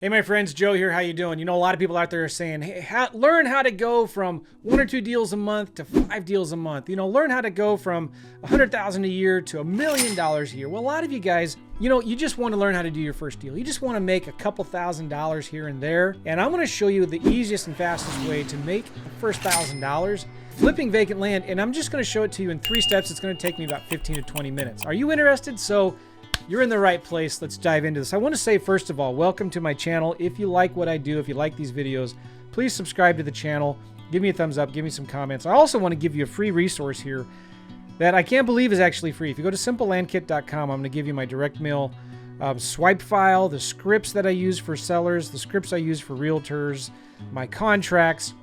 Hey, my friends, Joe here. How you doing? You know, a lot of people out there are saying, hey, learn how to go from 1 or 2 deals a month to 5 deals a month. You know, learn how to go from $100,000 a year to $1 million a year. Well, a lot of you guys, you just want to learn how to do your first deal. You just want to make a couple $1,000s here and there. And I'm going to show you the easiest and fastest way to make the first $1,000 flipping vacant land. And I'm just going to show it to you in 3 steps. It's going to take me about 15 to 20 minutes. Are you interested? So you're in the right place. Let's dive into this. I want to say, first of all, welcome to my channel. If you like what I do, if you like these videos, please subscribe to the channel. Give me a thumbs up. Give me some comments. I also want to give you a free resource here that I can't believe is actually free. If you go to simplelandkit.com, I'm going to give you my direct mail swipe file, the scripts that I use for sellers, the scripts I use for realtors, my contracts,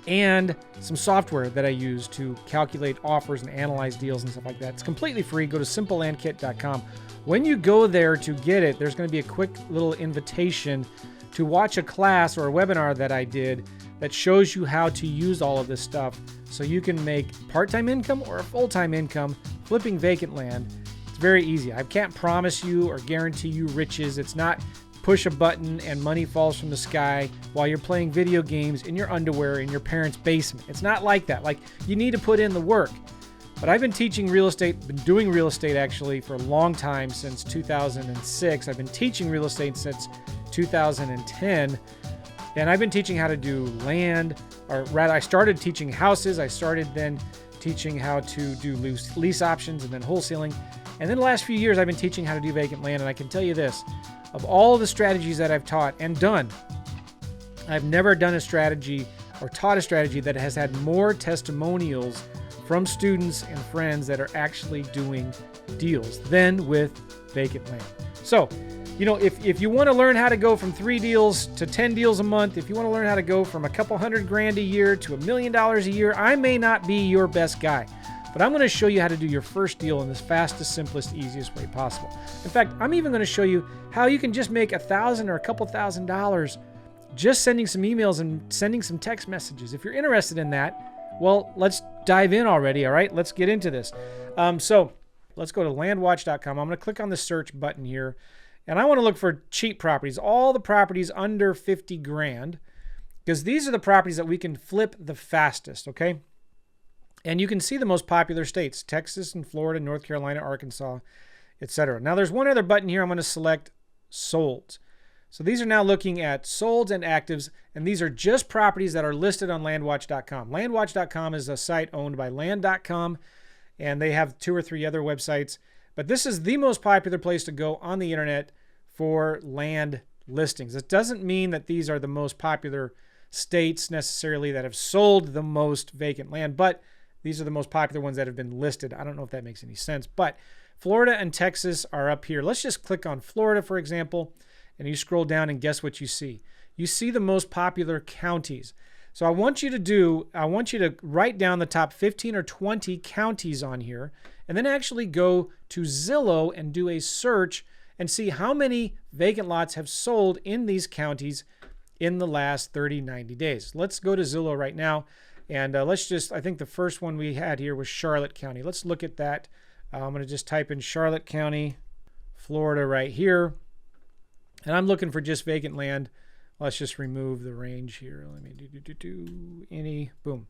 and some software that I use to calculate offers and analyze deals and stuff like that. It's completely free. Go to simplelandkit.com. When you go there to get it, there's going to be a quick little invitation to watch a class or a webinar that I did that shows you how to use all of this stuff so you can make part-time income or a full-time income flipping vacant land. It's very easy. I can't promise you or guarantee you riches. It's not push a button and money falls from the sky while you're playing video games in your underwear in your parents' basement. It's not like that. Like, you need to put in the work. But I've been teaching real estate, been doing real estate actually for a long time, since 2006. I've been teaching real estate since 2010. And I've been teaching how to do land, or rather I started teaching houses. I started then teaching how to do lease options and then wholesaling. And then the last few years I've been teaching how to do vacant land. And I can tell you this, of all the strategies that I've taught and done, I've never done a strategy or taught a strategy that has had more testimonials from students and friends that are actually doing deals than with vacant land. So, if you want to learn how to go from 3 deals to 10 deals a month, if you want to learn how to go from a couple $100,000 a year to $1 million a year, I may not be your best guy, but I'm going to show you how to do your first deal in the fastest, simplest, easiest way possible. In fact, I'm even going to show you how you can just make $1,000 or a couple $1,000 just sending some emails and sending some text messages. If you're interested in that, well, let's dive in already. All right, let's get into this. So let's go to landwatch.com. I'm going to click on the search button here, and I want to look for cheap properties, all the properties under 50 grand, because these are the properties that we can flip the fastest. Okay. And you can see the most popular states: Texas and Florida, North Carolina, Arkansas, etc. Now there's one other button here. I'm going to select solds. So these are now looking at solds and actives, and these are just properties that are listed on landwatch.com. Landwatch.com is a site owned by land.com, and they have 2 or 3 other websites. But this is the most popular place to go on the internet for land listings. It doesn't mean that these are the most popular states necessarily that have sold the most vacant land, but these are the most popular ones that have been listed. I don't know if that makes any sense, but Florida and Texas are up here. Let's just click on Florida, for example, and you scroll down and guess what you see? You see the most popular counties. So I want you to write down the top 15 or 20 counties on here, and then actually go to Zillow and do a search and see how many vacant lots have sold in these counties in the last 30, 90 days. Let's go to Zillow right now. And I think the first one we had here was Charlotte County. Let's look at that. I'm going to just type in Charlotte County, Florida right here. And I'm looking for just vacant land. Let's just remove the range here. Let me any, boom.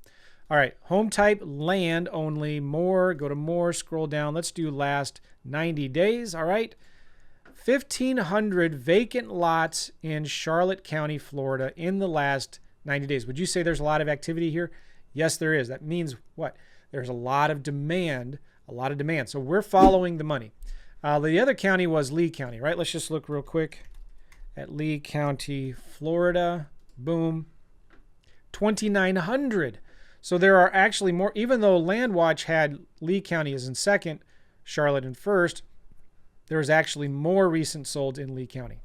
All right, home type, land only, more, go to more, scroll down. Let's do last 90 days, all right. 1,500 vacant lots in Charlotte County, Florida in the last 90 days. Would you say there's a lot of activity here? Yes, there is. That means what? There's a lot of demand, So we're following the money. The other county was Lee County, right? Let's just look real quick at Lee County, Florida. Boom. 2,900. So there are actually more, even though LandWatch had Lee County as in second, Charlotte in first, there was actually more recent sold in Lee County.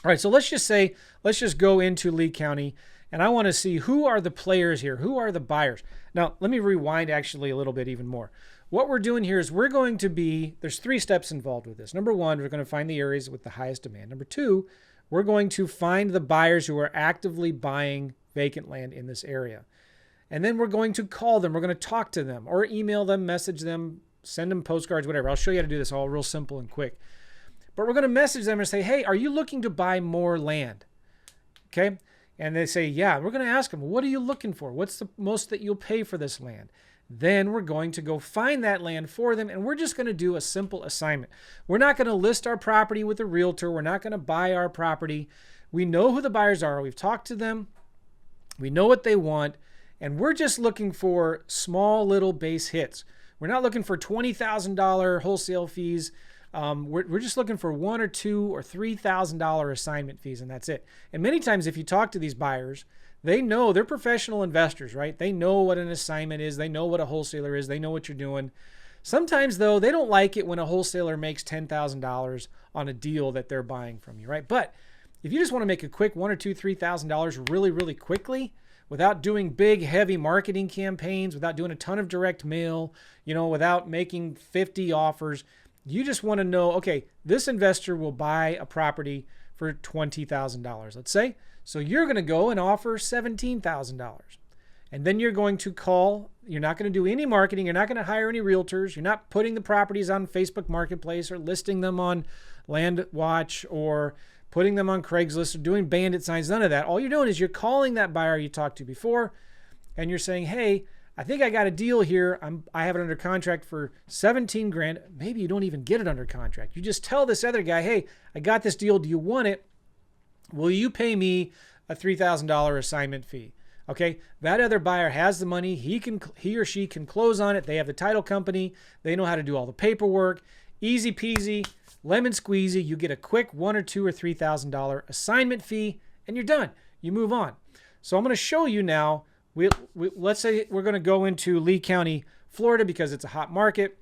All right, so let's just go into Lee County, and I want to see who are the players here, who are the buyers. Now, let me rewind actually a little bit even more. What we're doing here is there's 3 steps involved with this. Number 1, we're going to find the areas with the highest demand. Number 2, we're going to find the buyers who are actively buying vacant land in this area. And then we're going to call them. We're going to talk to them or email them, message them, send them postcards, whatever. I'll show you how to do this all real simple and quick. But we're going to message them and say, hey, are you looking to buy more land? Okay. And they say, yeah. We're going to ask them, what are you looking for? What's the most that you'll pay for this land? Then we're going to go find that land for them, and we're just going to do a simple assignment. We're not going to list our property with a realtor. We're not going to buy our property. We know who the buyers are. We've talked to them. We know what they want, and we're just looking for small little base hits. We're not looking for $20,000 wholesale fees. We're just looking for $1,000 or $2,000 or $3,000 assignment fees, and that's it. And many times if you talk to these buyers, they know, they're professional investors, right? They know what an assignment is. They know what a wholesaler is. They know what you're doing. Sometimes, though, they don't like it when a wholesaler makes $10,000 on a deal that they're buying from you, right? But if you just want to make a quick $1,000 or $2,000, $3,000 really, really quickly, without doing big, heavy marketing campaigns, without doing a ton of direct mail, without making 50 offers, you just want to know, okay, this investor will buy a property for $20,000, let's say. So you're going to go and offer $17,000. And then you're going to call. You're not going to do any marketing. You're not going to hire any realtors. You're not putting the properties on Facebook Marketplace or listing them on Land Watch or putting them on Craigslist or doing bandit signs, none of that. All you're doing is you're calling that buyer you talked to before, and you're saying, hey, I think I got a deal here. I have it under contract for 17 grand. Maybe you don't even get it under contract. You just tell this other guy, hey, I got this deal. Do you want it? Will you pay me a $3,000 assignment fee? Okay, that other buyer has the money. He or she can close on it. They have the title company. They know how to do all the paperwork. Easy peasy, lemon squeezy. You get a quick $1,000 or $2,000 or $3,000 assignment fee, and you're done. You move on. So I'm going to show you now. Let's say we're going to go into Lee County, Florida, because it's a hot market.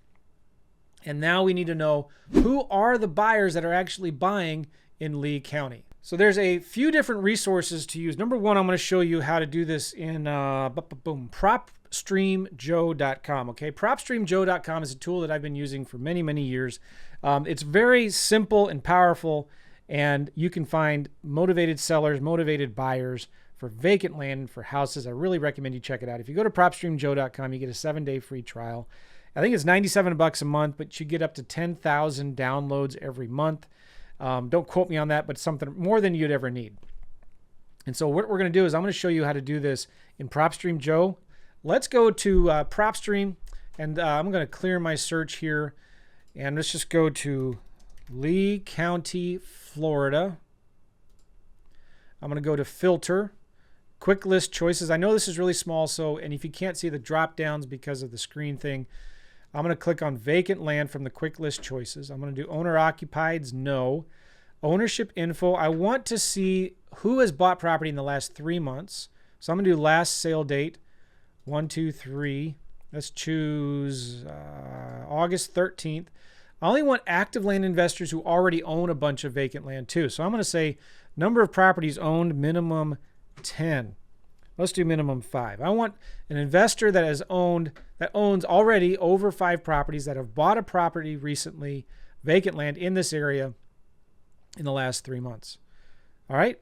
And now we need to know who are the buyers that are actually buying in Lee County. So there's a few different resources to use. Number one, I'm going to show you how to do this in PropStreamJoe.com. Okay, PropStreamJoe.com is a tool that I've been using for many, many years. It's very simple and powerful, and you can find motivated sellers, motivated buyers for vacant land and for houses. I really recommend you check it out. If you go to PropStreamJoe.com, you get a 7-day free trial. I think it's $97 a month, but you get up to 10,000 downloads every month. Don't quote me on that, but something more than you'd ever need. And so what we're going to do is I'm going to show you how to do this in PropStream Joe. Let's go to PropStream, and I'm going to clear my search here. And let's just go to Lee County, Florida. I'm going to go to Filter, Quick List Choices. I know this is really small, and if you can't see the drop downs because of the screen thing, I'm going to click on vacant land from the quick list choices. I'm going to do owner occupieds, no. Ownership info, I want to see who has bought property in the last 3 months. So I'm going to do last sale date, 1, 2, 3. Let's choose August 13th. I only want active land investors who already own a bunch of vacant land too. So I'm going to say number of properties owned, minimum 10. Let's do minimum 5. I want an investor that owns already over 5 properties, that have bought a property recently, vacant land in this area in the last 3 months. All right.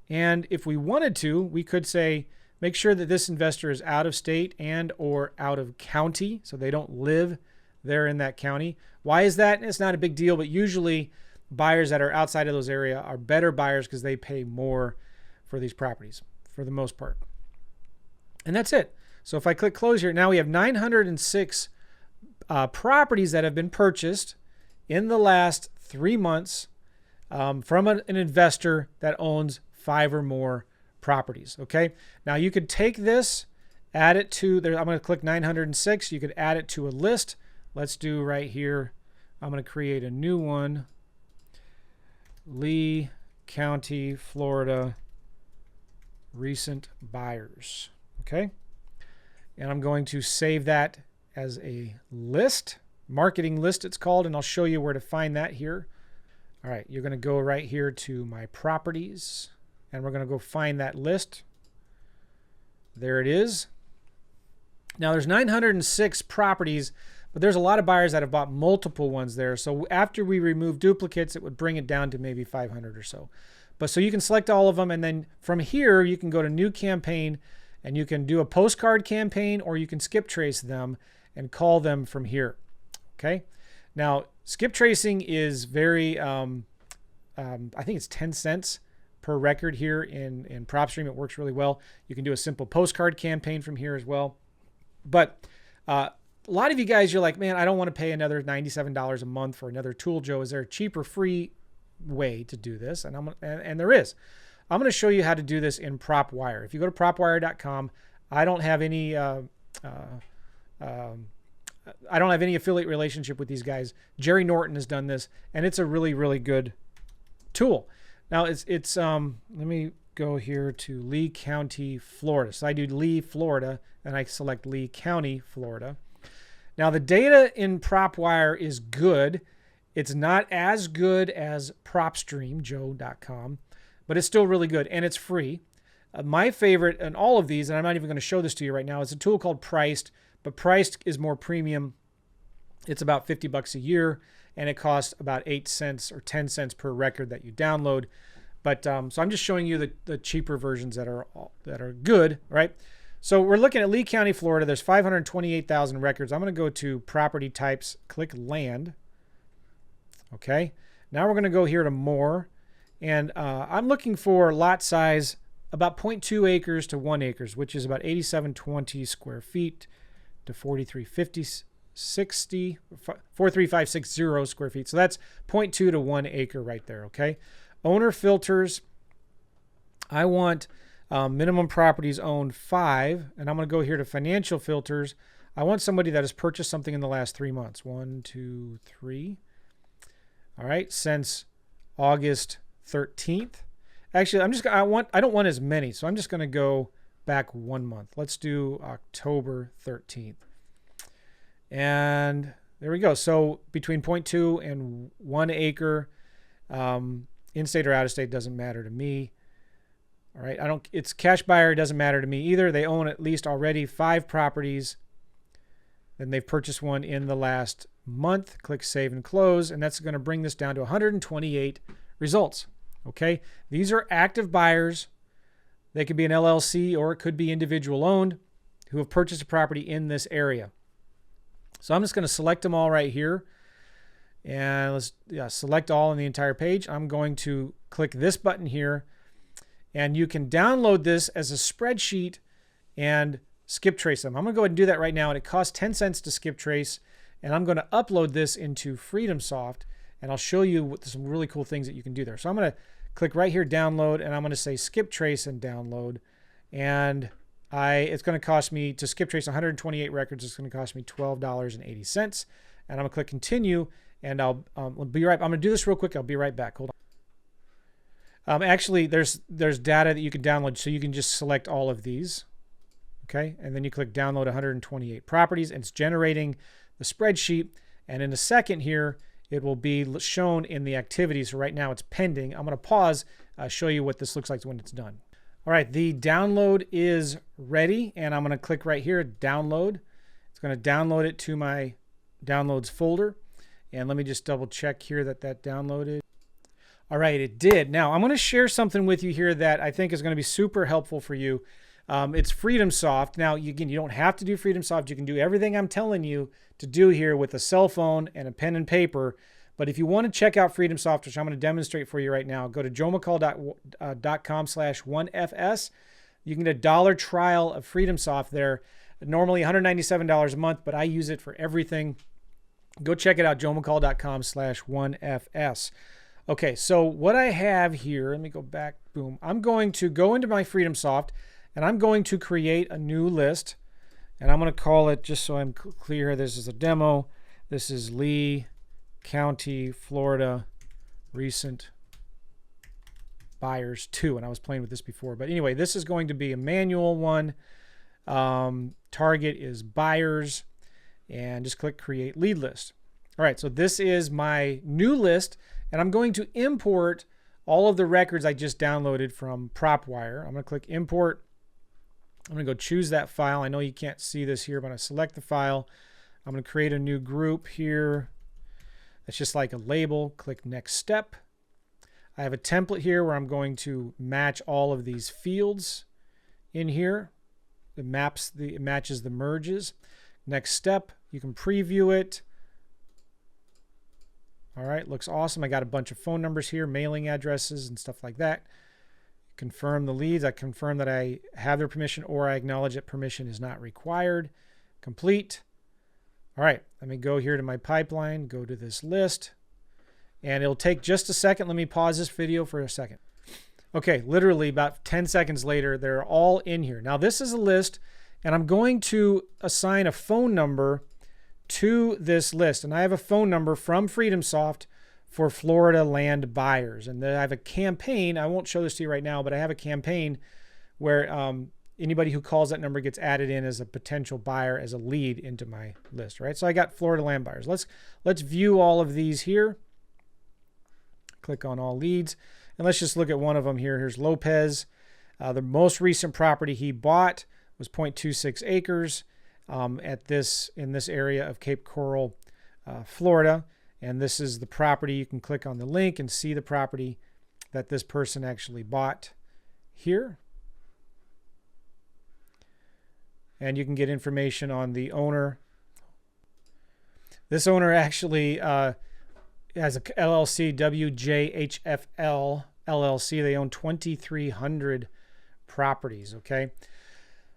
And if we wanted to, we could say, make sure that this investor is out of state and or out of county, so they don't live there in that county. Why is that? It's not a big deal, but usually buyers that are outside of those areas are better buyers because they pay more for these properties for the most part. And that's it. So if I click close here, now we have 906 properties that have been purchased in the last 3 months from an investor that owns 5 or more properties. Okay. Now you could take this, add it to there. I'm going to click 906. You could add it to a list. Let's do right here. I'm going to create a new one. Lee County, Florida, recent buyers. Okay. And I'm going to save that as a list, marketing list it's called, and I'll show you where to find that here. All right, you're going to go right here to my properties, and we're going to go find that list. There it is. Now there's 906 properties, but there's a lot of buyers that have bought multiple ones there. So after we remove duplicates, it would bring it down to maybe 500 or so. But so you can select all of them, and then from here you can go to new campaign, and you can do a postcard campaign, or you can skip trace them and call them from here. Okay. Now, skip tracing is very, I think it's 10 cents per record here in PropStream. It works really well. You can do a simple postcard campaign from here as well. But a lot of you guys, you're like, man, I don't want to pay another $97 a month for another tool, Joe. Is there a cheaper, free way to do this? And there is. I'm going to show you how to do this in Propwire. If you go to propwire.com, I don't have any affiliate relationship with these guys. Jerry Norton has done this, and it's a really, really good tool. Now it's let me go here to Lee County, Florida. So I do Lee, Florida, and I select Lee County, Florida. Now the data in Propwire is good. It's not as good as PropStream, but it's still really good, and it's free. My favorite in all of these, and I'm not even going to show this to you right now, is a tool called Priced, but Priced is more premium. It's about $50 a year, and it costs about 8 cents or 10 cents per record that you download. But so I'm just showing you the cheaper versions that are good, right? So we're looking at Lee County, Florida. There's 528,000 records. I'm going to go to property types, click land. Okay. Now we're going to go here to more, and I'm looking for lot size about 0.2 acres to 1 acres, which is about 8720 square feet to 43560 square feet. So that's 0.2 to 1 acre right there. Okay. Owner filters. I want minimum properties owned 5, and I'm going to go here to financial filters. I want somebody that has purchased something in the last 3 months. 1, 2, 3. All right, since August 13th. Actually, I don't want as many, so I'm just going to go back 1 month. Let's do October 13th. And there we go. So between 0.2 and 1 acre, in-state or out-of-state doesn't matter to me. All right, it's cash buyer, it doesn't matter to me either. They own at least already 5 properties. Then they've purchased one in the last month. Click save and close, and that's going to bring this down to 128 results. Okay, these are active buyers. They could be an LLC or it could be individual owned who have purchased a property in this area. So I'm just going to select them all right here, and let's select all on the entire page. I'm going to click this button here, and you can download this as a spreadsheet and skip trace them. I'm going to go ahead and do that right now, and it costs 10 cents to skip trace, and I'm going to upload this into FreedomSoft, and I'll show you some really cool things that you can do there. So I'm going to click right here, download, and I'm going to say skip trace and download, and it's going to cost me to skip trace 128 records. It's going to cost me $12.80, and I'm going to click continue, and I'll be right. I'm going to do this real quick. I'll be right back. Hold on. Actually, there's data that you can download, so you can just select all of these. Okay, and then you click download 128 properties, and it's generating the spreadsheet. And in a second here, it will be shown in the activity. So right now it's pending. I'm going to pause, show you what this looks like when it's done. All right, the download is ready, and I'm going to click right here, download. It's going to download it to my downloads folder. And let me just double check here that downloaded. All right, it did. Now I'm going to share something with you here that I think is going to be super helpful for you. It's FreedomSoft. Now, again, you don't have to do FreedomSoft. You can do everything I'm telling you to do here with a cell phone and a pen and paper. But if you want to check out FreedomSoft, which I'm going to demonstrate for you right now, go to joemccall.com/1FS. You can get a $1 trial of FreedomSoft there. Normally $197 a month, but I use it for everything. Go check it out, joemccall.com/1FS. Okay, so what I have here, let me go back, boom. I'm going to go into my FreedomSoft, and I'm going to create a new list, and I'm going to call it, just so I'm clear, this is a demo. This is Lee County, Florida, recent buyers 2, and I was playing with this before. But anyway, this is going to be a manual one. Target is buyers, and just click create lead list. All right, so this is my new list, and I'm going to import all of the records I just downloaded from Propwire. I'm going to click import. I'm going to go choose that file. I know you can't see this here, but I select the file. I'm going to create a new group here. It's just like a label. Click next step. I have a template here where I'm going to match all of these fields in here. It matches the merges. Next step, you can preview it. All right, looks awesome. I got a bunch of phone numbers here, mailing addresses and stuff like that. Confirm the leads. I confirm that I have their permission, or I acknowledge that permission is not required. Complete. All right, let me go here to my pipeline, go to this list, and it'll take just a second. Let me pause this video for a second. Okay, literally about 10 seconds later, they're all in here. Now this is a list, and I'm going to assign a phone number to this list. And I have a phone number from FreedomSoft for Florida land buyers. And then I have a campaign. I won't show this to you right now, but I have a campaign where anybody who calls that number gets added in as a potential buyer, as a lead into my list, right? So I got Florida land buyers. Let's view all of these here. Click on all leads. And let's just look at one of them here. Here's Lopez. The most recent property he bought was 0.26 acres in this area of Cape Coral, Florida. And this is the property. You can click on the link and see the property that this person actually bought here. And you can get information on the owner. This owner actually has a LLC, WJHFL LLC. They own 2,300 properties, okay?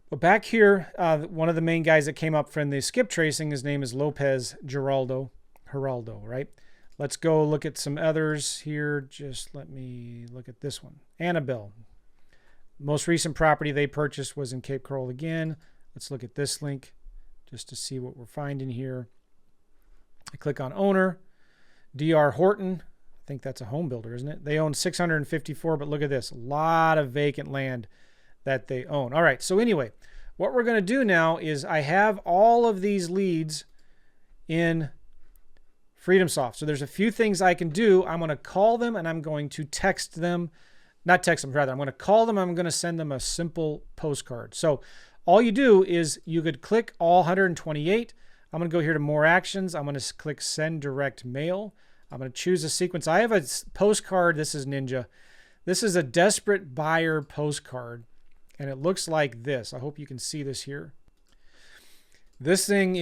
But back here, one of the main guys that came up from the skip tracing, his name is Lopez Geraldo, right? Let's go look at some others here. Just let me look at this one. Annabelle. Most recent property they purchased was in Cape Coral again. Let's look at this link just to see what we're finding here. I click on owner. DR Horton. I think that's a home builder, isn't it? They own 654, but look at this. A lot of vacant land that they own. All right, so anyway, what we're going to do now is I have all of these leads in FreedomSoft. So there's a few things I can do. I'm going to call them and I'm going to text them. Not text them, rather. I'm going to call them. I'm going to send them a simple postcard. So all you do is you could click all 128. I'm going to go here to more actions. I'm going to click send direct mail. I'm going to choose a sequence. I have a postcard. This is Ninja. This is a desperate buyer postcard. And it looks like this. I hope you can see this here. This thing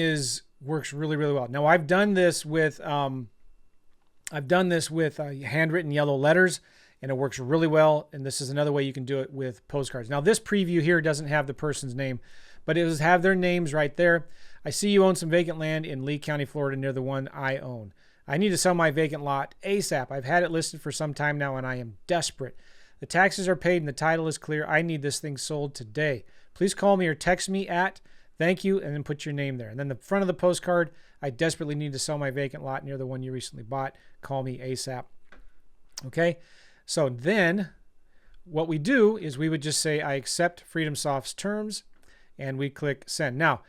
works really, really well. Now I've done this with handwritten yellow letters, and it works really well. And this is another way you can do it with postcards. Now this preview here doesn't have the person's name, but it does have their names right there. I see you own some vacant land in Lee County, Florida, near the one I own. I need to sell my vacant lot ASAP. I've had it listed for some time now, and I am desperate. The taxes are paid and the title is clear. I need this thing sold today. Please call me or text me at thank you, and then put your name there. And then the front of the postcard, I desperately need to sell my vacant lot near the one you recently bought. Call me ASAP. Okay, so then what we do is we would just say I accept FreedomSoft's terms, and we click send. Now,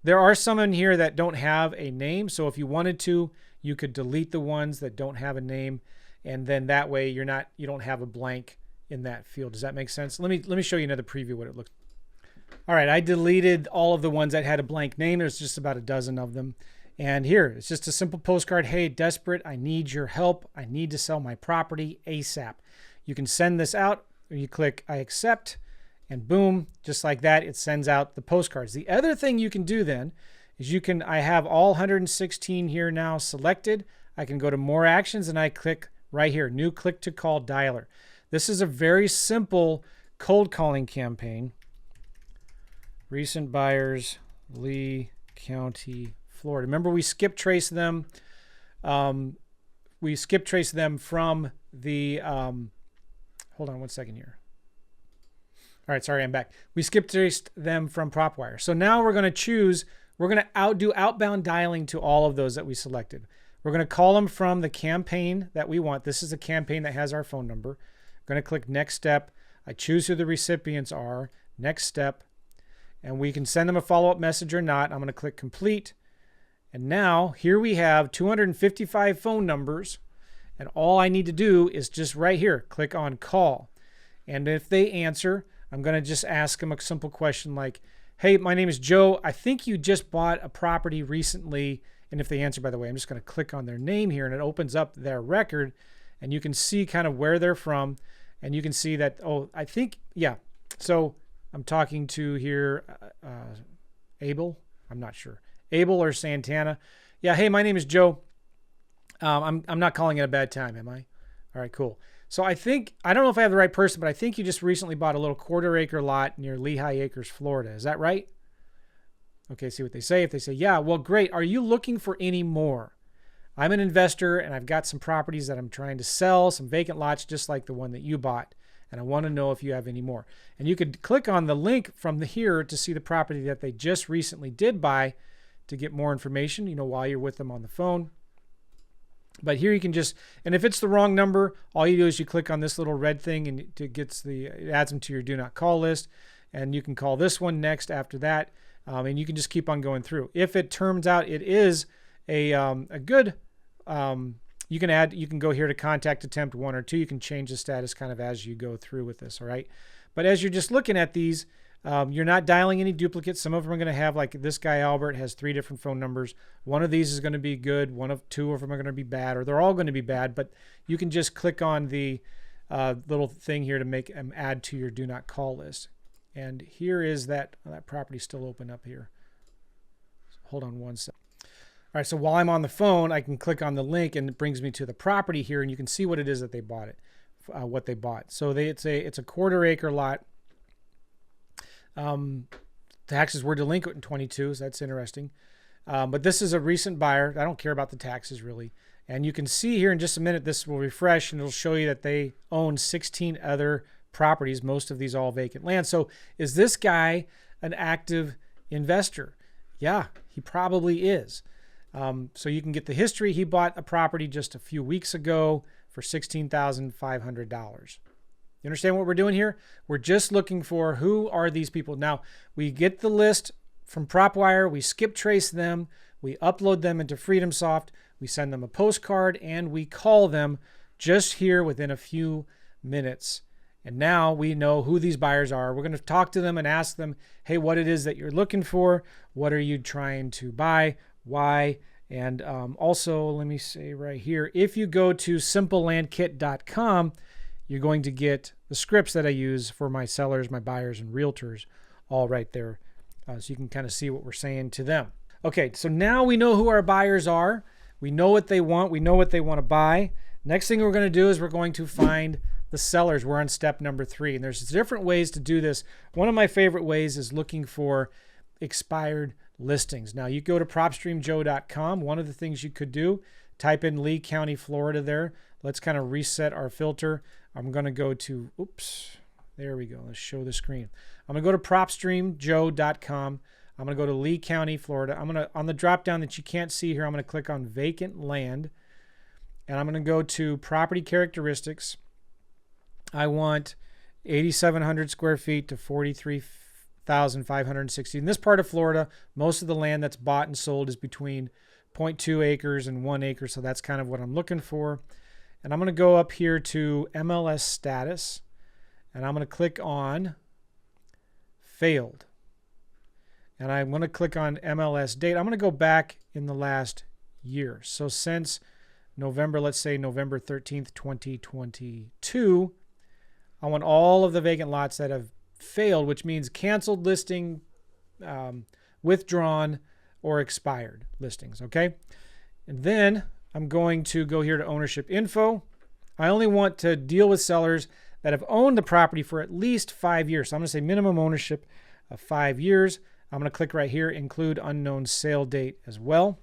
there are some in here that don't have a name, so if you wanted to, you could delete the ones that don't have a name, and then that way you don't have a blank in that field. Does that make sense? Let me show you another preview what it looks like. All right, I deleted all of the ones that had a blank name. There's just about a dozen of them. And here, it's just a simple postcard. Hey, desperate, I need your help. I need to sell my property ASAP. You can send this out, or you click I accept, and boom, just like that, it sends out the postcards. The other thing you can do then is I have all 116 here now selected. I can go to more actions, and I click right here, new click to call dialer. This is a very simple cold calling campaign. Recent buyers, Lee County, Florida. Remember, we skip trace them. We skip trace them from the, hold on one second here. All right, sorry, I'm back. We skip traced them from Propwire. So now we're going to do outbound dialing to all of those that we selected. We're going to call them from the campaign that we want. This is a campaign that has our phone number. I'm going to click next step. I choose who the recipients are. Next step. And we can send them a follow-up message or not. I'm going to click complete. And now here we have 255 phone numbers. And all I need to do is just right here, click on call. And if they answer, I'm going to just ask them a simple question like, hey, my name is Joe. I think you just bought a property recently. And if they answer, by the way, I'm just going to click on their name here, and it opens up their record. And you can see kind of where they're from. And you can see that, oh, I think, yeah. So I'm talking to here, Abel. I'm not sure. Abel or Santana. Yeah, hey, my name is Joe. I'm not calling it a bad time, am I? All right, cool. So I don't know if I have the right person, but I think you just recently bought a little 1/4 acre lot near Lehigh Acres, Florida. Is that right? Okay, see what they say. If they say, yeah, well, great. Are you looking for any more? I'm an investor and I've got some properties that I'm trying to sell, some vacant lots just like the one that you bought. And I want to know if you have any more. And you could click on the link from here to see the property that they just recently did buy to get more information, while you're with them on the phone. But here you can and if it's the wrong number, all you do is you click on this little red thing and it adds them to your do not call list. And you can call this one next after that. And you can just keep on going through. If it turns out it is a good, you can go here to contact attempt 1 or 2. You can change the status kind of as you go through with this. All right. But as you're just looking at these, you're not dialing any duplicates. Some of them are going to have, like this guy, Albert, has 3 different phone numbers. One of these is going to be good. 2 of them are going to be bad, or they're all going to be bad. But you can just click on the little thing here to make them add to your do not call list. And here is that property still open up here. Hold on one second. All right, so while I'm on the phone, I can click on the link and it brings me to the property here, and you can see what it is that they bought what they bought. So it's a 1/4 acre lot. Taxes were delinquent in 22, so that's interesting. But this is a recent buyer. I don't care about the taxes really. And you can see here in just a minute, this will refresh and it'll show you that they own 16 other properties, most of these all vacant land. So is this guy an active investor? Yeah, he probably is. So you can get the history. He bought a property just a few weeks ago for $16,500. You understand what we're doing here? We're just looking for who are these people. Now, we get the list from Propwire. We skip trace them. We upload them into FreedomSoft. We send them a postcard, and we call them just here within a few minutes. And now we know who these buyers are. We're going to talk to them and ask them, hey, what it is that you're looking for. What are you trying to buy? Why? And also, let me say right here, if you go to simplelandkit.com, you're going to get the scripts that I use for my sellers, my buyers, and realtors all right there. So you can kind of see what we're saying to them. Okay, so now we know who our buyers are. We know what they want. We know what they want to buy. Next thing we're going to do is we're going to find the sellers. We're on step number 3. And there's different ways to do this. One of my favorite ways is looking for expired listings. Now you go to propstreamjoe.com. One of the things you could do, type in Lee County, Florida there. Let's kind of reset our filter. I'm going to go to, there we go. Let's show the screen. I'm going to go to propstreamjoe.com. I'm going to go to Lee County, Florida. I'm going to, on the drop down that you can't see here, I'm going to click on vacant land, and I'm going to go to property characteristics. I want 8,700 square feet to 43,560. In this part of Florida, most of the land that's bought and sold is between 0.2 acres and 1 acre. So that's kind of what I'm looking for. And I'm going to go up here to MLS status, and I'm going to click on failed. And I'm going to click on MLS date. I'm going to go back in the last year. So since November, let's say November 13th, 2022, I want all of the vacant lots that have failed, which means canceled listing, withdrawn, or expired listings, okay? And then I'm going to go here to ownership info. I only want to deal with sellers that have owned the property for at least 5 years. So I'm going to say minimum ownership of 5 years. I'm going to click right here, include unknown sale date as well.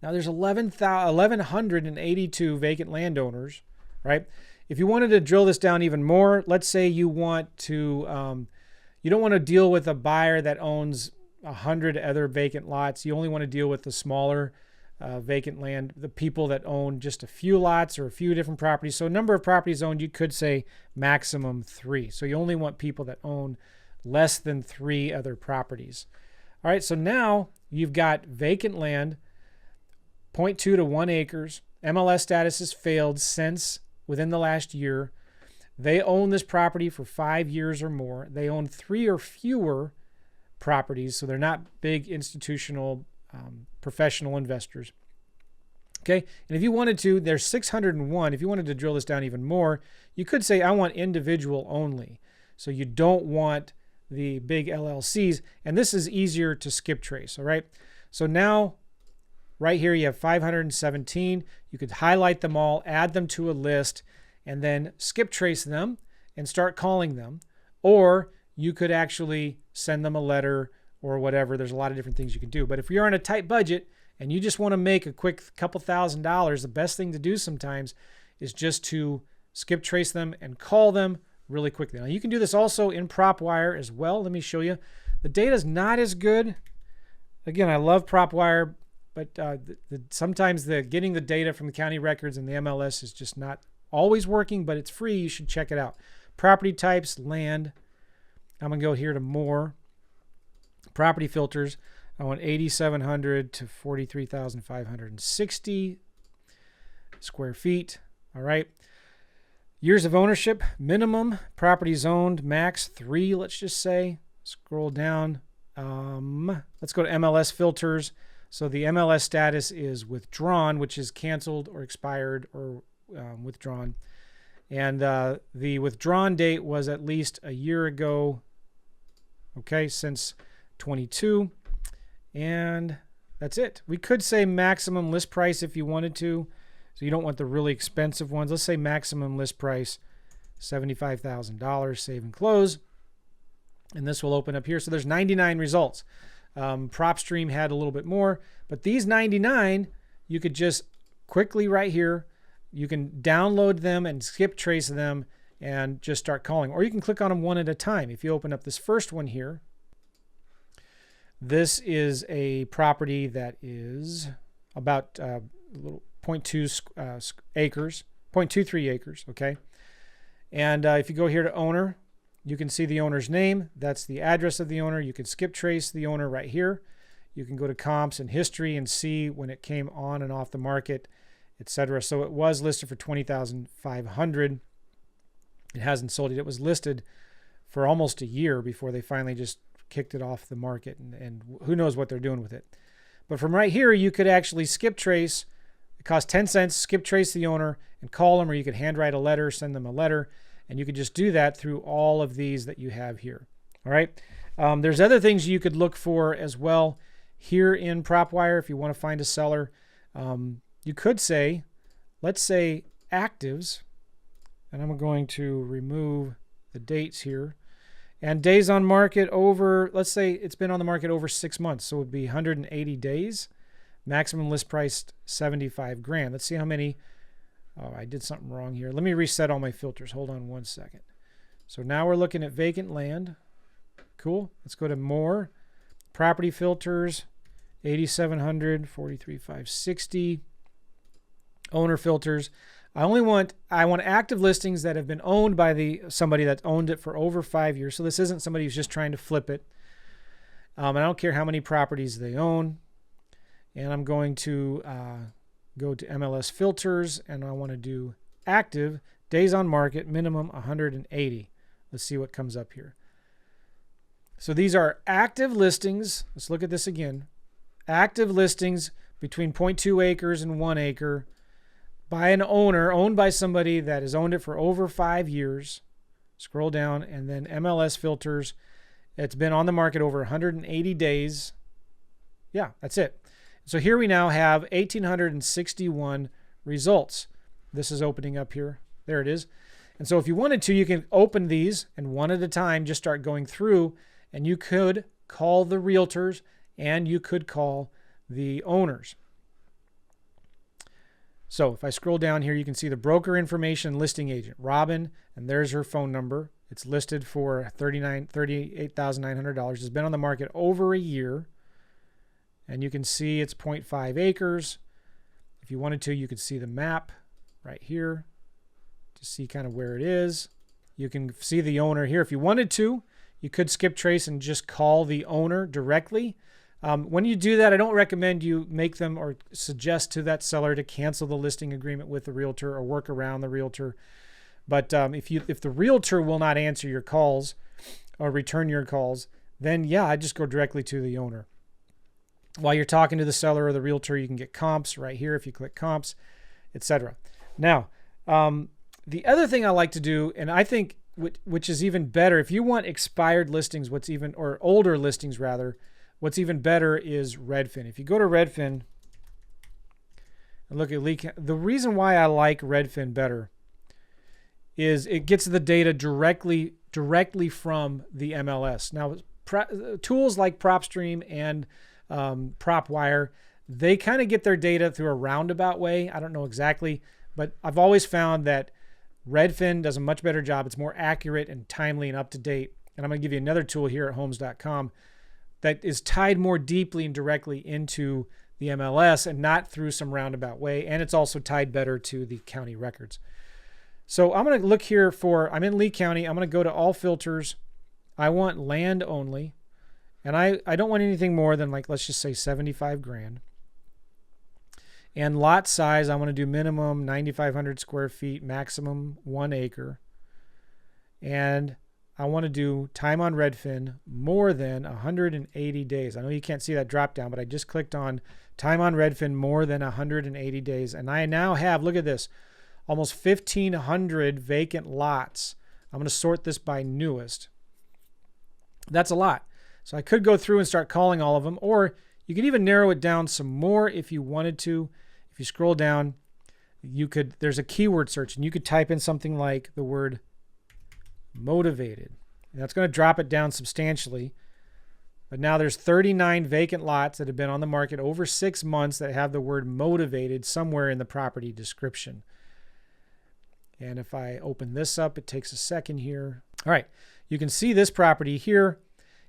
Now there's 1,182 vacant landowners, right? If you wanted to drill this down even more, let's say you want to, you don't want to deal with a buyer that owns 100 other vacant lots. You only want to deal with the smaller vacant land, the people that own just a few lots or a few different properties. So number of properties owned, you could say maximum 3. So you only want people that own less than 3 other properties. All right, so now you've got vacant land, 0.2 to 1 acres. MLS status has failed since within the last year. They own this property for 5 years or more. They own 3 or fewer properties, so they're not big institutional professional investors. Okay, and if you wanted to, there's 601. If you wanted to drill this down even more, you could say I want individual only. So you don't want the big LLCs, and this is easier to skip trace. All right, so now right here you have 517. You could highlight them all, add them to a list, and then skip trace them and start calling them. Or you could actually send them a letter or whatever. There's a lot of different things you can do. But if you're on a tight budget and you just want to make a quick couple $1,000s, the best thing to do sometimes is just to skip trace them and call them really quickly. Now you can do this also in Propwire as well. Let me show you. The data is not as good. Again, I love Propwire, but sometimes getting the data from the county records and the MLS is just not always working, but it's free. You should check it out. Property types, land. I'm going to go here to more. Property filters. I want 8,700 to 43,560 square feet. All right. Years of ownership, minimum. Properties owned, max 3, let's just say. Scroll down. Let's go to MLS filters. So the MLS status is withdrawn, which is canceled or expired or withdrawn. And the withdrawn date was at least a year ago. Okay, since 22. And that's it. We could say maximum list price if you wanted to. So you don't want the really expensive ones. Let's say maximum list price, $75,000. Save and close. And this will open up here. So there's 99 results. PropStream had a little bit more. But these 99, you could just quickly right here, you can download them and skip trace them and just start calling. Or you can click on them one at a time. If you open up this first one here, this is a property that is about a little 0.2 acres, 0.23 acres, okay? And if you go here to owner, you can see the owner's name. That's the address of the owner. You can skip trace the owner right here. You can go to comps and history and see when it came on and off the market, etc. So it was listed for $20,500. It hasn't sold yet. It was listed for almost a year before they finally just kicked it off the market, and who knows what they're doing with it. But from right here, you could actually skip trace. It costs 10 cents, skip trace the owner and call them, or you could handwrite a letter, send them a letter, and you could just do that through all of these that you have here. All right. There's other things you could look for as well here in Propwire if you want to find a seller. You could say, let's say actives, and I'm going to remove the dates here. And days on market over, let's say it's been on the market over 6 months. So it would be 180 days. Maximum list price, 75 grand. Let's see how many. Oh, I did something wrong here. Let me reset all my filters. Hold on one second. So now we're looking at vacant land. Cool. Let's go to more. Property filters, 8,700, 43,560. Owner filters. I want active listings that have been owned by somebody that's owned it for over 5 years. So this isn't somebody who's just trying to flip it. And I don't care how many properties they own. And I'm going to go to MLS filters, and I want to do active, days on market, minimum 180. Let's see what comes up here. So these are active listings. Let's look at this again. Active listings between 0.2 acres and 1 acre. By an owner, owned by somebody that has owned it for over 5 years. Scroll down, and then MLS filters. It's been on the market over 180 days. Yeah, that's it. So here we now have 1,861 results. This is opening up here. There it is. And so if you wanted to, you can open these and one at a time just start going through, and you could call the realtors and you could call the owners. So if I scroll down here, you can see the broker information listing agent, Robin, and there's her phone number. It's listed for $38,900. It's been on the market over a year. And you can see it's 0.5 acres. If you wanted to, you could see the map right here to see kind of where it is. You can see the owner here. If you wanted to, you could skip trace and just call the owner directly. When you do that, I don't recommend you make them or suggest to that seller to cancel the listing agreement with the realtor or work around the realtor. But if the realtor will not answer your calls or return your calls, then yeah, I just go directly to the owner. While you're talking to the seller or the realtor, you can get comps right here if you click comps, etc. Now, the other thing I like to do, and I think which is even better, if you want expired listings, or older listings rather, what's even better is Redfin. If you go to Redfin, and look at the reason why I like Redfin better is it gets the data directly from the MLS. Now, tools like PropStream and Propwire, they kind of get their data through a roundabout way. I don't know exactly, but I've always found that Redfin does a much better job. It's more accurate and timely and up to date. And I'm going to give you another tool here at homes.com that is tied more deeply and directly into the MLS and not through some roundabout way. And it's also tied better to the county records. So I'm going to look here I'm in Lee County. I'm going to go to all filters. I want land only. And I don't want anything more than, like, let's just say 75 grand. And lot size, I want to do minimum 9,500 square feet, maximum 1 acre. And I want to do time on Redfin more than 180 days. I know you can't see that drop down, but I just clicked on time on Redfin more than 180 days. And I now have, look at this, almost 1,500 vacant lots. I'm going to sort this by newest. That's a lot. So I could go through and start calling all of them, or you could even narrow it down some more if you wanted to. If you scroll down, there's a keyword search, and you could type in something like the word motivated. And that's going to drop it down substantially. But now there's 39 vacant lots that have been on the market over 6 months that have the word motivated somewhere in the property description. And if I open this up, it takes a second here. All right, you can see this property here.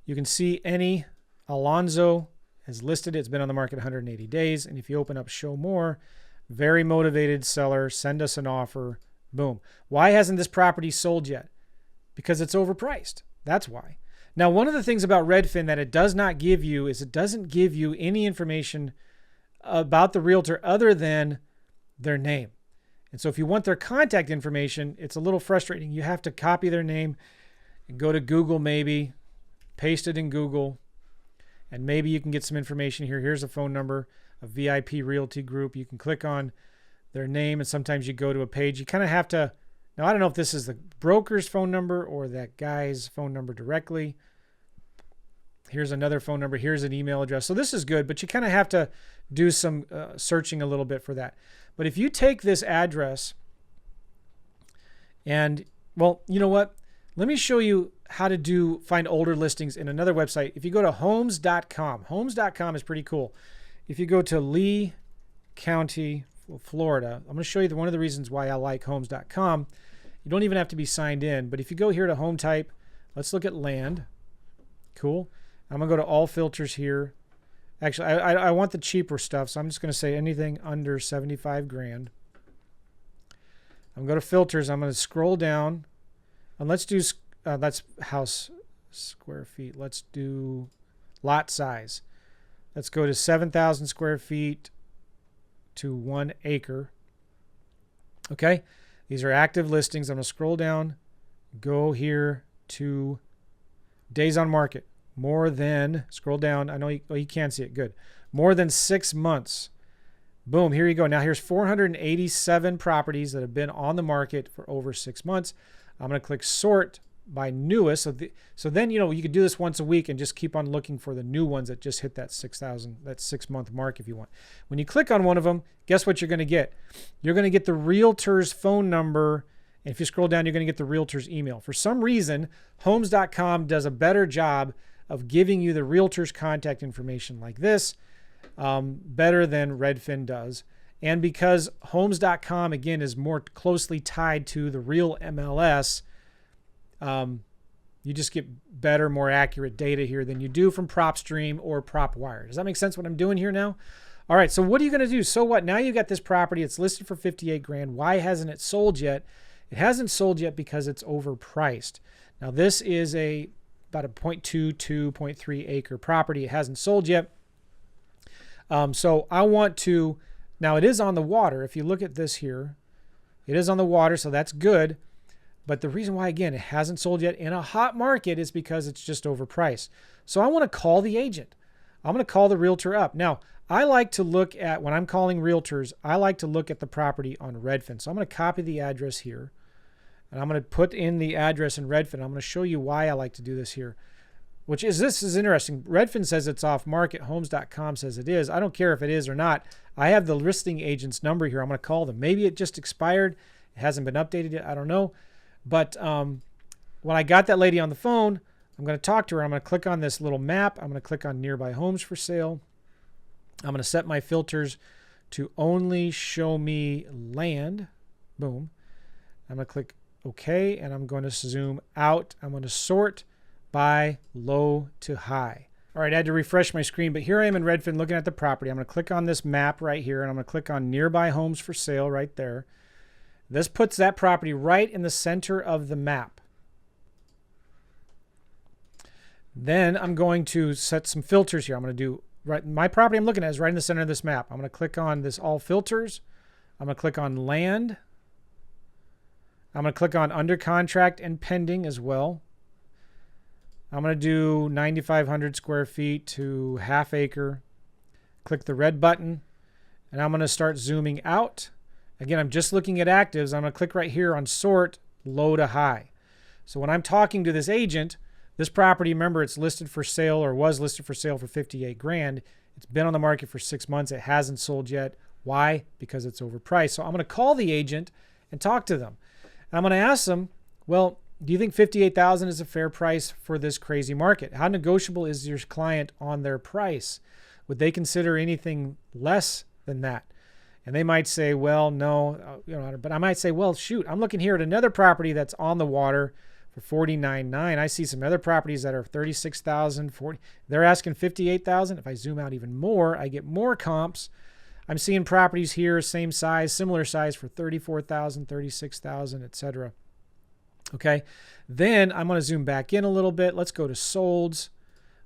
You can see any Alonzo has listed it. It's been on the market 180 days. And if you open up show more, very motivated seller, send us an offer, boom. Why hasn't this property sold yet? Because it's overpriced. That's why. Now, one of the things about Redfin that it does not give you is it doesn't give you any information about the realtor other than their name. And so if you want their contact information, it's a little frustrating. You have to copy their name and go to Google maybe, paste it in Google, and maybe you can get some information here. Here's a phone number, a VIP Realty Group. You can click on their name, and sometimes you go to a page. You kind of have to, now I don't know if this is the broker's phone number or that guy's phone number directly. Here's another phone number. Here's an email address. So this is good, but you kind of have to do some searching a little bit for that. But if you take this address and, well, you know what? Let me show you how to find older listings in another website. If you go to homes.com, homes.com is pretty cool. If you go to Lee County, Florida, I'm going to show you one of the reasons why I like homes.com. You don't even have to be signed in, but if you go here to home type, let's look at land. Cool. I'm going to go to all filters here. Actually, I want the cheaper stuff, so I'm just going to say anything under 75 grand. I'm going to go to filters. I'm going to scroll down, and let's do that's house square feet. Let's do lot size. Let's go to 7,000 square feet to 1 acre. Okay, these are active listings. I'm going to scroll down, go here to days on market. More than, scroll down. I know you can't see it. Good. More than 6 months. Boom. Here you go. Now here's 487 properties that have been on the market for over 6 months. I'm going to click sort by newest. So then, you know, you could do this once a week and just keep on looking for the new ones that just hit that 6 month mark if you want. When you click on one of them, guess what you're going to get? You're going to get the realtor's phone number. And if you scroll down, you're going to get the realtor's email. For some reason, homes.com does a better job of giving you the realtor's contact information like this, better than Redfin does. And because homes.com, again, is more closely tied to the real MLS, you just get better, more accurate data here than you do from PropStream or Propwire. Does that make sense what I'm doing here now? All right, so what are you going to do? So what? Now you got this property. It's listed for 58 grand. Why hasn't it sold yet? It hasn't sold yet because it's overpriced. Now this is about a 0.2, 0.3 acre property. It hasn't sold yet. So I want to, now it is on the water. If you look at this here, it is on the water, so that's good. But the reason why, again, it hasn't sold yet in a hot market is because it's just overpriced. So I want to call the agent. I'm going to call the realtor up. Now, I like to look at, when I'm calling realtors, I like to look at the property on Redfin. So I'm going to copy the address here. And I'm going to put in the address in Redfin. I'm going to show you why I like to do this here. This is interesting. Redfin says it's off market. Homes.com says it is. I don't care if it is or not. I have the listing agent's number here. I'm going to call them. Maybe it just expired. It hasn't been updated yet. I don't know. But when I got that lady on the phone, I'm going to talk to her. I'm going to click on this little map. I'm going to click on nearby homes for sale. I'm going to set my filters to only show me land. Boom. I'm going to click OK, and I'm going to zoom out. I'm going to sort by low to high. All right, I had to refresh my screen, but here I am in Redfin looking at the property. I'm going to click on this map right here, and I'm going to click on nearby homes for sale right there. This puts that property right in the center of the map. Then I'm going to set some filters here. I'm going to do my property I'm looking at is right in the center of this map. I'm going to click on this all filters. I'm going to click on land. I'm going to click on under contract and pending as well. I'm going to do 9,500 square feet to half acre. Click the red button, and I'm going to start zooming out. Again, I'm just looking at actives. I'm going to click right here on sort low to high. So when I'm talking to this agent, this property, remember, it's listed for sale or was listed for sale for 58 grand. It's been on the market for 6 months. It hasn't sold yet. Why? Because it's overpriced. So I'm going to call the agent and talk to them. And I'm going to ask them, well, do you think $58,000 is a fair price for this crazy market? How negotiable is your client on their price? Would they consider anything less than that? And they might say, well, no, but I might say, well, shoot, I'm looking here at another property that's on the water for $49,900. I see some other properties that are $36,000, $40,000. They're asking $58,000. If I zoom out even more, I get more comps. I'm seeing properties here, same size, similar size for $34,000, $36,000, etc. Okay, then I'm going to zoom back in a little bit. Let's go to solds.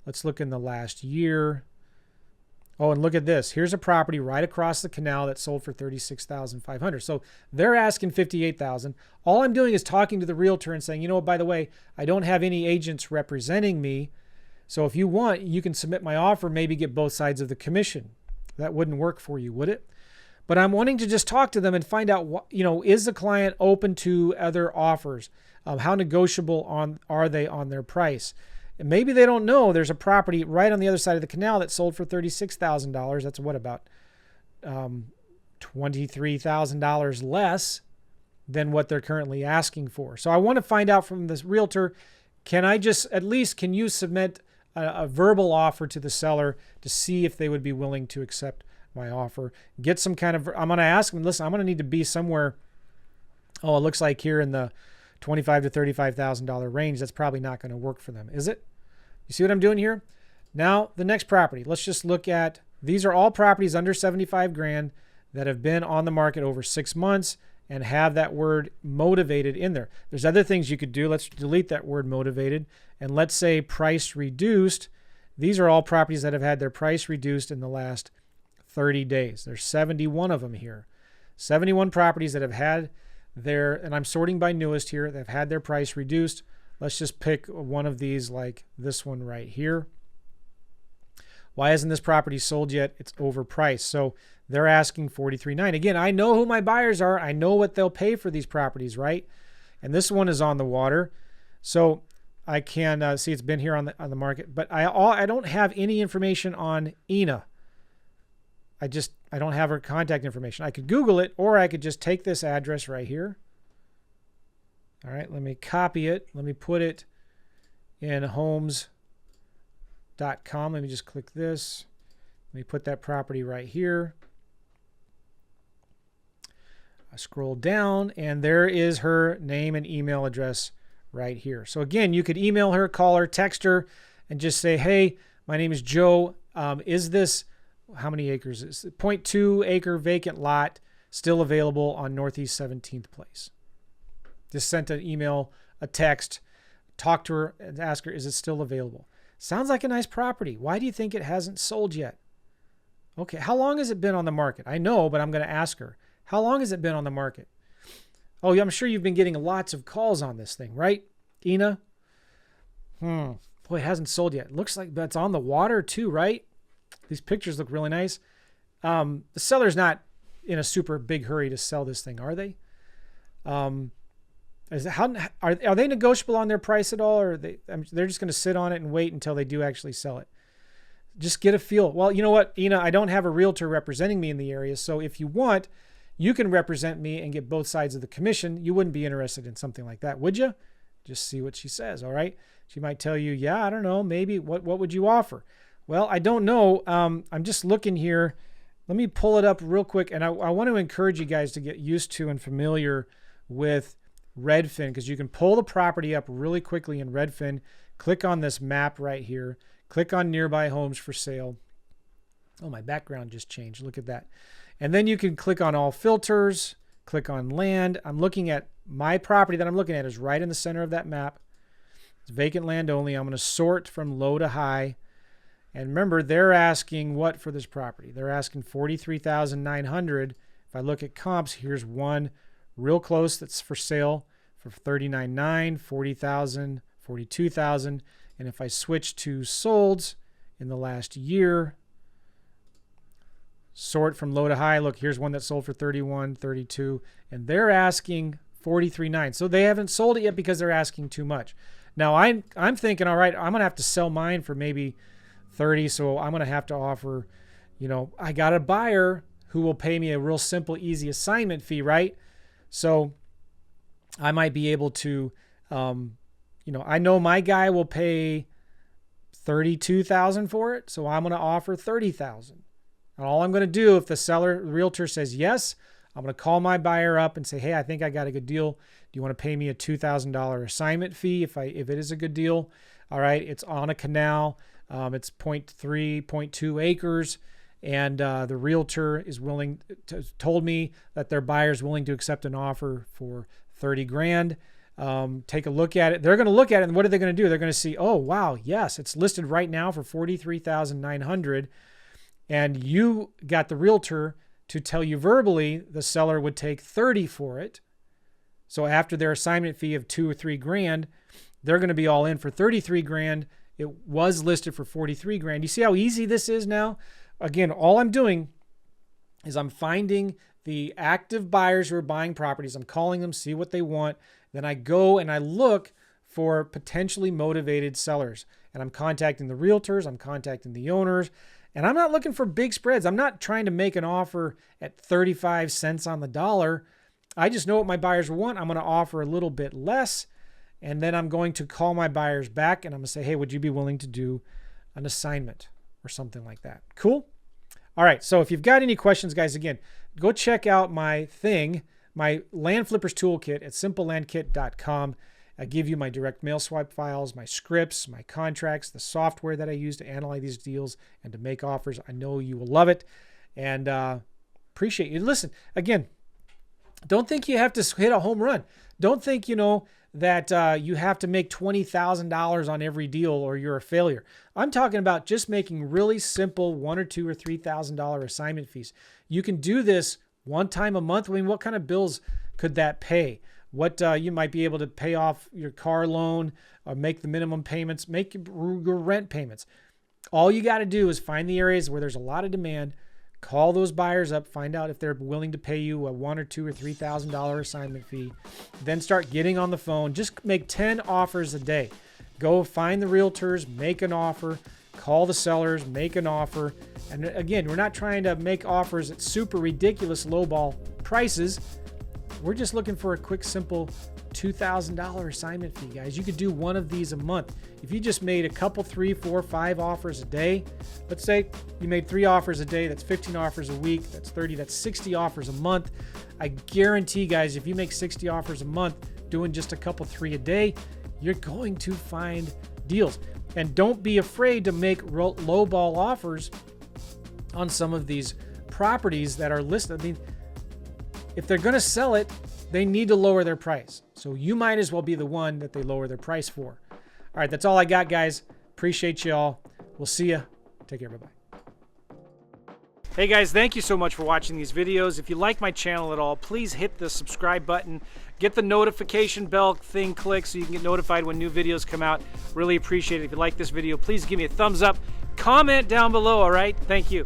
Let's look in the last year. Oh, and look at this. Here's a property right across the canal that sold for $36,500. So they're asking $58,000. All I'm doing is talking to the realtor and saying, you know what, by the way, I don't have any agents representing me. So if you want, you can submit my offer, maybe get both sides of the commission. That wouldn't work for you, would it? But I'm wanting to just talk to them and find out, what, is the client open to other offers? How negotiable are they on their price? And maybe they don't know there's a property right on the other side of the canal that sold for $36,000. That's what, about $23,000 less than what they're currently asking for. So I want to find out from this realtor, can you submit a verbal offer to the seller to see if they would be willing to accept my offer? Get some kind of, I'm going to ask them, listen, I'm going to need to be somewhere, it looks like here in the $25,000 to $35,000 range. That's probably not going to work for them, is it? You see what I'm doing here? Now, the next property, let's just look at, these are all properties under 75 grand that have been on the market over 6 months and have that word motivated in there. There's other things you could do. Let's delete that word motivated. And let's say price reduced. These are all properties that have had their price reduced in the last 30 days. There's 71 of them here. 71 properties that have had and I'm sorting by newest here, they've had their price reduced. Let's just pick one of these, like this one right here. Why hasn't this property sold yet? It's overpriced. So they're asking $43,900. Again, I know who my buyers are. I know what they'll pay for these properties, right? And this one is on the water. So I can see it's been here on the market, but I don't have any information on Ina. I don't have her contact information. I could Google it, or I could just take this address right here. All right, let me copy it. Let me put it in homes.com. Let me just click this. Let me put that property right here. I scroll down, and there is her name and email address right here. So again, you could email her, call her, text her, and just say, hey, my name is Joe. Is this, how many acres is it? 0.2 acre vacant lot still available on Northeast 17th Place? Just sent an email, a text, talk to her and ask her, is it still available? Sounds like a nice property. Why do you think it hasn't sold yet? Okay, how long has it been on the market? I know, but I'm going to ask her. How long has it been on the market? Oh, yeah, I'm sure you've been getting lots of calls on this thing, right, Ina? Boy, it hasn't sold yet. Looks like that's on the water too, right? These pictures look really nice. The seller's not in a super big hurry to sell this thing, are they? Are they negotiable on their price at all, or they're just going to sit on it and wait until they do actually sell it? Just get a feel. Well, you know what, Ina, I don't have a realtor representing me in the area, so if you want, you can represent me and get both sides of the commission. You wouldn't be interested in something like that, would you? Just see what she says, all right? She might tell you, yeah, I don't know, maybe. What would you offer? Well, I don't know. I'm just looking here. Let me pull it up real quick, and I want to encourage you guys to get used to and familiar with Redfin, because you can pull the property up really quickly in Redfin. Click on this map right here. Click on nearby homes for sale. Oh, my background just changed. Look at that. And then you can click on all filters, click on land. I'm looking at my property that I'm looking at is right in the center of that map. It's vacant land only. I'm going to sort from low to high. And remember, they're asking what for this property? They're asking $43,900. If I look at comps, here's one real close that's for sale for $39,900, $40,000, $42,000. And if I switch to solds in the last year, sort from low to high, look, here's one that sold for $31,000, $32,000, and they're asking $43,900. So they haven't sold it yet because they're asking too much. Now I'm thinking, all right, I'm gonna have to sell mine for maybe $30,000, so I'm gonna have to offer, I got a buyer who will pay me a real simple, easy assignment fee, right? So I might be able to, I know my guy will pay $32,000 for it, so I'm going to offer $30,000. And all I'm going to do, if the realtor says yes, I'm going to call my buyer up and say, hey, I think I got a good deal. Do you want to pay me a $2,000 assignment fee if it is a good deal? All right, it's on a canal. It's 0.2 acres. And the realtor is told me that their buyer is willing to accept an offer for $30,000. Take a look at it. They're going to look at it, and what are they going to do? They're going to see, oh, wow, yes, it's listed right now for $43,900. And you got the realtor to tell you verbally the seller would take $30,000 for it. So after their assignment fee of $2,000 or $3,000, they're going to be all in for $33,000. It was listed for $43,000. You see how easy this is now? Again, all I'm doing is I'm finding the active buyers who are buying properties. I'm calling them, see what they want. Then I go and I look for potentially motivated sellers. And I'm contacting the realtors. I'm contacting the owners. And I'm not looking for big spreads. I'm not trying to make an offer at 35 cents on the dollar. I just know what my buyers want. I'm going to offer a little bit less. And then I'm going to call my buyers back and I'm going to say, hey, would you be willing to do an assignment or something like that? Cool. All right. So if you've got any questions, guys, again, go check out my Land Flippers Toolkit at simplelandkit.com. I give you my direct mail swipe files, my scripts, my contracts, the software that I use to analyze these deals and to make offers. I know you will love it, and appreciate you. Listen, again, don't think you have to hit a home run. Don't think, that you have to make $20,000 on every deal or you're a failure. I'm talking about just making really simple $1,000 or $2,000 or $3,000 assignment fees. You can do this one time a month. I mean, what kind of bills could that pay? What you might be able to pay off your car loan or make the minimum payments, make your rent payments. All you got to do is find the areas where there's a lot of demand, call those buyers up, find out if they're willing to pay you a $1,000 or $2,000 or $3,000 assignment fee, then start getting on the phone. Just make 10 offers a day. Go find the realtors, make an offer, call the sellers, make an offer. And again, we're not trying to make offers at super ridiculous lowball prices. We're just looking for a quick, simple $2,000 assignment fee, guys. You could do one of these a month. If you just made a couple, 3, 4, 5 offers a day, let's say you made 3 offers a day, that's 15 offers a week, that's 30, that's 60 offers a month. I guarantee, guys, if you make 60 offers a month, doing just a couple, 3 a day, you're going to find deals. And don't be afraid to make lowball offers on some of these properties that are listed. I mean, if they're going to sell it, they need to lower their price. So you might as well be the one that they lower their price for. All right, that's all I got, guys. Appreciate you all. We'll see you. Take care. Bye-bye. Hey, guys, thank you so much for watching these videos. If you like my channel at all, please hit the subscribe button. Get the notification bell thing clicked so you can get notified when new videos come out. Really appreciate it. If you like this video, please give me a thumbs up. Comment down below, all right? Thank you.